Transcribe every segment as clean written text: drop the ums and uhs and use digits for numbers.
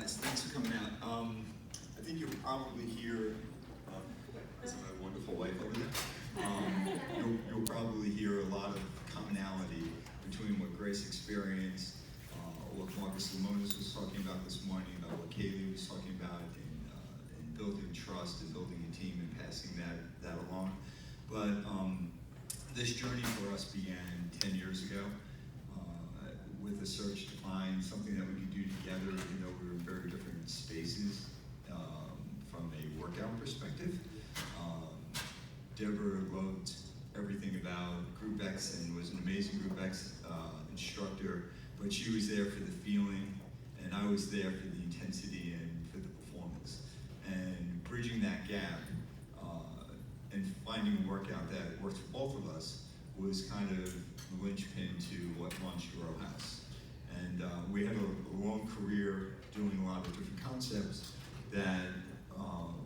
guys, thanks for coming out. I think you'll probably hear, that's my wonderful wife over there. You'll probably hear a lot of commonality between what Grace experienced, what Marcus Lemonis was talking about this morning, about what Kaylee was talking about in building trust and building a team and passing that along. But this journey for us began 10 years ago with a search to find something that we could do together, even though we were in very different spaces from a workout perspective. Deborah loved everything about Group X and was an amazing Group X instructor, but she was there for the feeling, and I was there for the intensity and for the performance. And bridging that gap and finding a workout that worked for both of us was kind of the linchpin to what launched Row House. And we had a long career doing a lot of different concepts that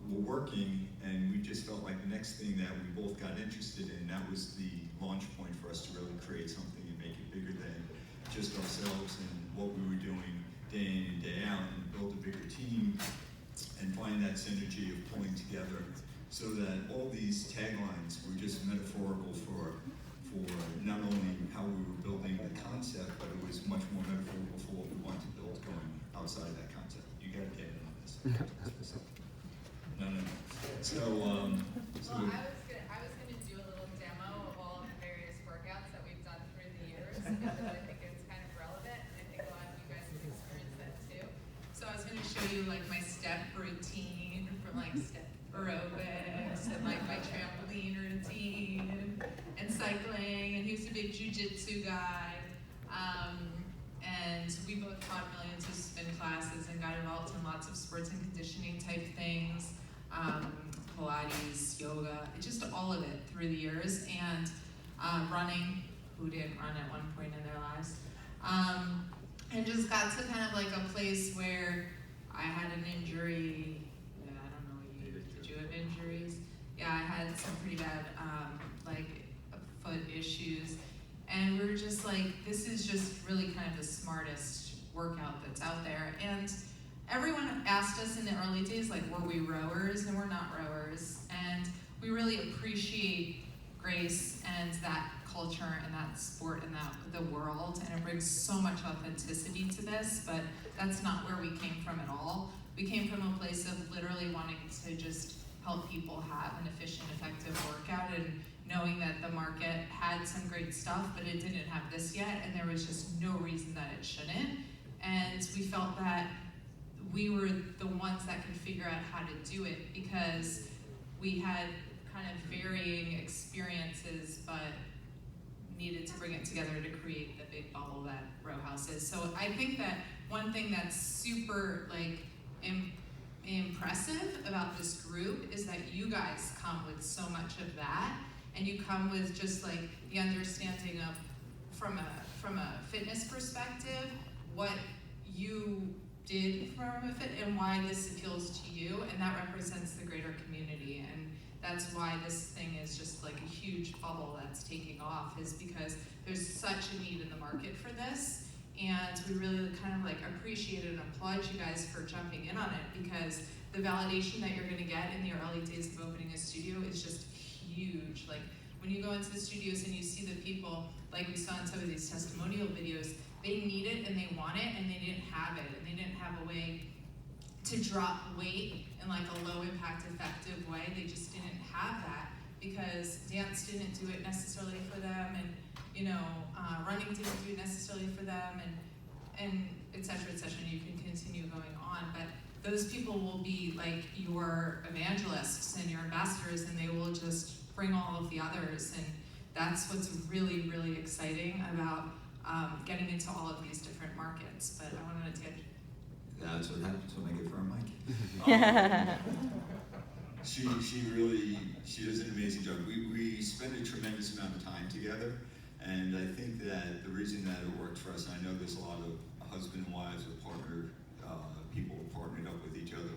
were working, and we just felt like the next thing that we both got interested in, that was the launch point for us to really create something and make it bigger than just ourselves and what we were doing day in and day out, and build a bigger team and find that synergy of pulling together so that all these taglines were just metaphorical for not only how we were building the concept, but it was much more metaphorical for what we wanted to build going outside of that concept. You gotta get in on this. No. So, well, I was gonna do a little demo of all of the various workouts that we've done through the years because I think it's kind of relevant, and I think a lot of you guys have experienced that too. So I was gonna show you like my step routine from like step aerobics and like my trampoline routine and cycling, and he was a big jiu-jitsu guy. And we both taught millions of spin classes and got involved in lots of sports and conditioning type things, Pilates, yoga, just all of it through the years, and running, who didn't run at one point in their lives, and just got to kind of like a place where I had an injury. Yeah, I don't know, did you have injuries? Yeah, I had some pretty bad like foot issues. And we were just like, this is just really kind of the smartest workout that's out there. And everyone asked us in the early days, like, were we rowers? And we're not rowers. And we really appreciate Grace and that culture and that sport and that the world. And it brings so much authenticity to this, but that's not where we came from at all. We came from a place of literally wanting to just help people have an efficient, effective workout, and knowing that the market had some great stuff, but it didn't have this yet, and there was just no reason that it shouldn't. And we felt that we were the ones that could figure out how to do it because we had kind of varying experiences, but needed to bring it together to create the big bubble that Row House is. So I think that one thing that's super like impressive about this group is that you guys come with so much of that, and you come with just like the understanding of, from a fitness perspective, what you did from a fit and why this appeals to you, and that represents the greater community. And that's why this thing is just like a huge bubble that's taking off, is because there's such a need in the market for this. And we really kind of like appreciate and applaud you guys for jumping in on it, because the validation that you're gonna get in the early days of opening a studio is just huge. Like when you go into the studios and you see the people, like we saw in some of these testimonial videos, they need it and they want it, and they didn't have it, and they didn't have a way to drop weight in like a low impact effective way. They just didn't have that because dance didn't do it necessarily for them, and running didn't do it necessarily for them, and et cetera, and you can continue going on. But those people will be like your evangelists and your ambassadors, and they will just bring all of the others. And that's what's really, really exciting about getting into all of these different markets. But I wanted to tangent. That's what happens when I get for a mic. She does an amazing job. We spend a tremendous amount of time together, and I think that the reason that it worked for us, and I know there's a lot of husband and wives or people partnered up with each other.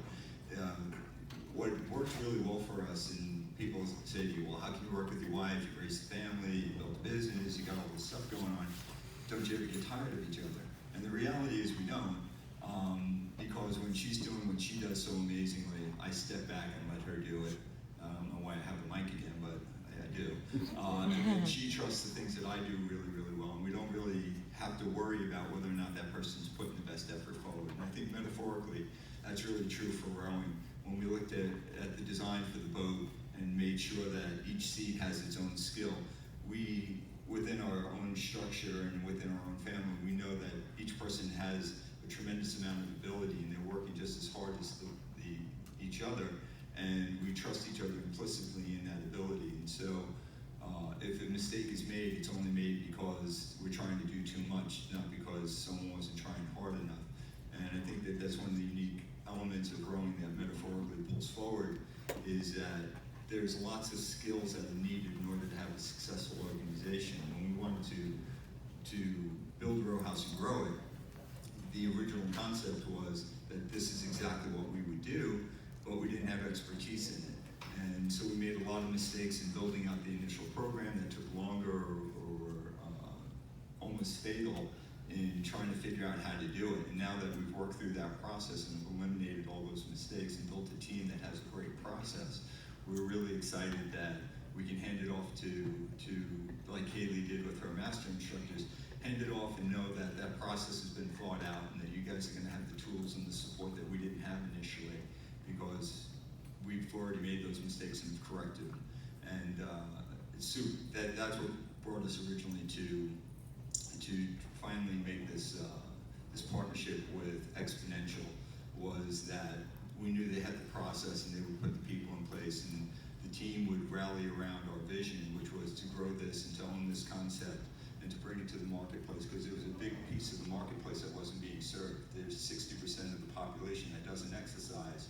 What worked really well for us, and people say to you, well, how can you work with your wife? You raise a family, you build a business, you got all this stuff going on. Don't you ever get tired of each other? And the reality is we don't. because when she's doing what she does so amazingly, I step back and let her do it. I don't know why I have the mic again, but I do. And she trusts the things that I do really, really well, and we don't really have to worry about whether or not that person's putting the best effort forward. And I think metaphorically, that's really true for rowing. When we looked at the design for the boat and made sure that each seat has its own skill, we, within our own structure and within our own family, we know that each person has a tremendous amount of ability and they're working just as hard as each other, and we trust each other implicitly in that ability. And so if a mistake is made, it's only made because we're trying to do too much, not because someone wasn't trying hard enough. And I think that that's one of the unique elements of rowing that metaphorically pulls forward, is that there's lots of skills that are needed in order to have a successful organization. When we wanted to build Row House and grow it, the original concept was that this is exactly what we would do, but we didn't have expertise in it. And so we made a lot of mistakes in building out the initial program that took longer or almost fatal in trying to figure out how to do it. And now that we've worked through that process and eliminated all those mistakes and built a team that has a great process, we're really excited that we can hand it off to like Kaylee did with her master instructors, hand it off and know that that process has been thought out and that you guys are going to have the tools and the support that we didn't have initially, because we've already made those mistakes and corrected them. And that's what brought us originally to finally make this partnership with Exponential, was that we knew they had the process and they would put the people in place, and the team would rally around our vision, which was to grow this and to own this concept and to bring it to the marketplace, because it was a big piece of the marketplace that wasn't being served. There's 60% of the population that doesn't exercise,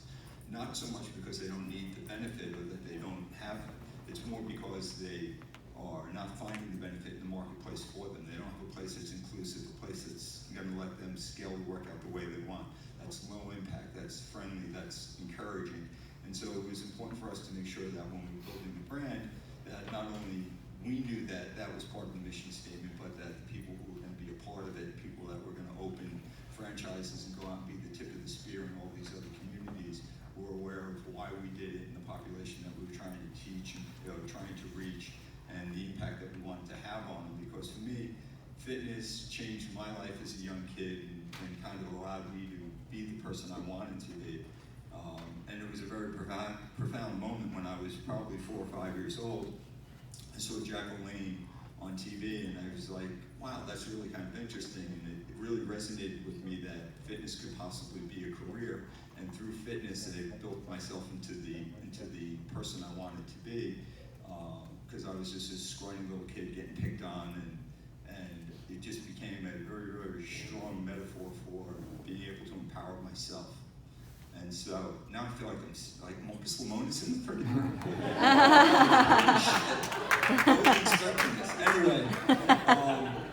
not so much because they don't need the benefit or that they don't have it. It's more because they are not finding the benefit in the marketplace for them. They don't have a place that's inclusive, a place that's going to let them scale the work out the way they want. That's low impact, that's friendly, that's encouraging. And so it was important for us to make sure that when we were building the brand, that not only we knew that that was part of the mission statement, but that the people who were going to be a part of it, people that were going to open franchises and go out and be the tip of the spear in all these other communities, were aware of why we did it and the population that we were trying to teach and trying to reach, and the impact that we wanted to have on them. Because for me, fitness changed my life as a young kid and kind of allowed me to be the person I wanted to be. And it was a very profound moment when I was probably 4 or 5 years old. I saw Jacqueline on TV and I was like, wow, that's really kind of interesting. And it really resonated with me that fitness could possibly be a career. And through fitness, I built myself into the person I wanted to be. Because I was just a scrawny little kid getting picked on, and it just became a very, very strong metaphor for being able to empower myself. And so now I feel like I'm like Marcus Lemonis in the pretty room. I wasn't expecting this. Anyway,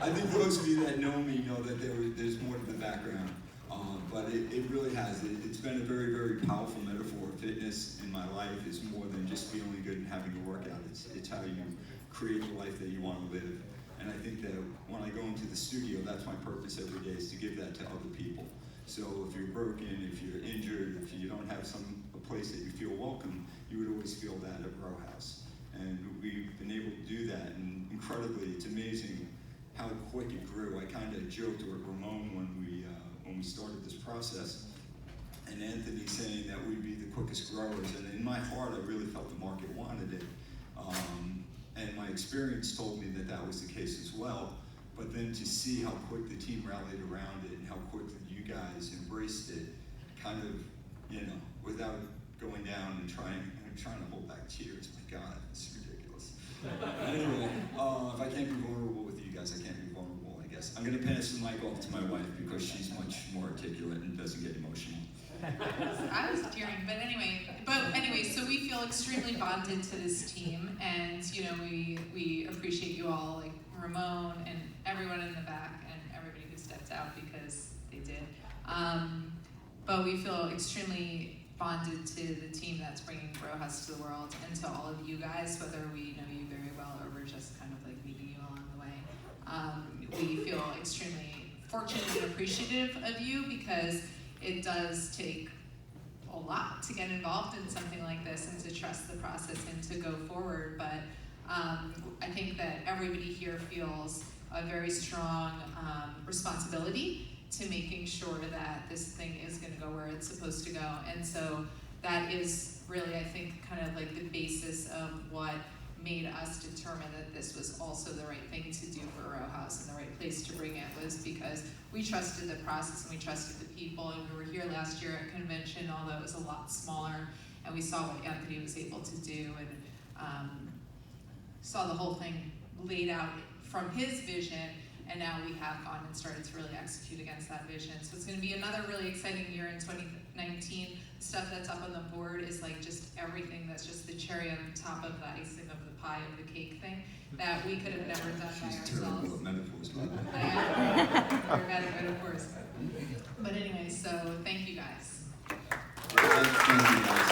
I think those of you that know me know that there's more to the background. But it really has. It's been a very, very powerful metaphor. Fitness in my life is more than just feeling good and having a workout. It's how you create the life that you want to live. And I think that when I go into the studio, that's my purpose every day, is to give that to other people. So if you're broken, if you're injured, if you don't have a place that you feel welcome, you would always feel that at Row House. And we've been able to do that, and incredibly, it's amazing how quick it grew. I kind of joked with Ramon when we started this process, and Anthony saying that we'd be the quickest growers, and in my heart, I really felt the market wanted it. And my experience told me that that was the case as well. But then to see how quick the team rallied around it and how quickly you guys embraced it, kind of, without going down and trying to hold back tears. My God, it's ridiculous. Anyway, if I can't be vulnerable with you guys, I can't be vulnerable, I guess. I'm going to pass the mic off to my wife because she's much more articulate and doesn't get emotional. I was tearing, but anyway, so we feel extremely bonded to this team, and we appreciate you all, like Ramon and everyone in the back and everybody who stepped out because they did. But we feel extremely bonded to the team that's bringing Row House to the world, and to all of you guys, whether we know you very well or we're just kind of like meeting you along the way. We feel extremely fortunate and appreciative of you, because it does take a lot to get involved in something like this and to trust the process and to go forward. But I think that everybody here feels a very strong responsibility to making sure that this thing is going to go where it's supposed to go. And so that is really, I think, kind of like the basis of what made us determine that this was also the right thing to do for Row House and the right place to bring it, was because we trusted the process and we trusted the people. And we were here last year at convention, although it was a lot smaller, and we saw what Anthony was able to do, and saw the whole thing laid out from his vision, and now we have gone and started to really execute against that vision. So it's going to be another really exciting year in 2019. The stuff that's up on the board is like just everything that's just the cherry on top of the icing of the pie of the cake thing that we could have never done by She's terrible ourselves. at metaphors, by the way. We're bad at metaphors. But anyway, so thank you guys. Thank you, guys.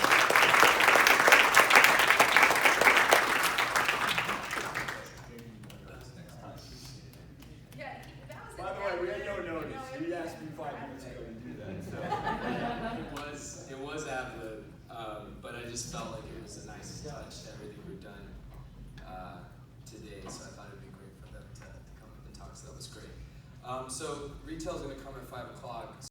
By the way, we had no notice. He asked me 5 minutes ago to do that. So. It was ad-lib, but I just felt like it was a nice touch to everything we've done today, so I thought it'd be great for them to come up and talk, so that was great. So retail's gonna come at 5 o'clock.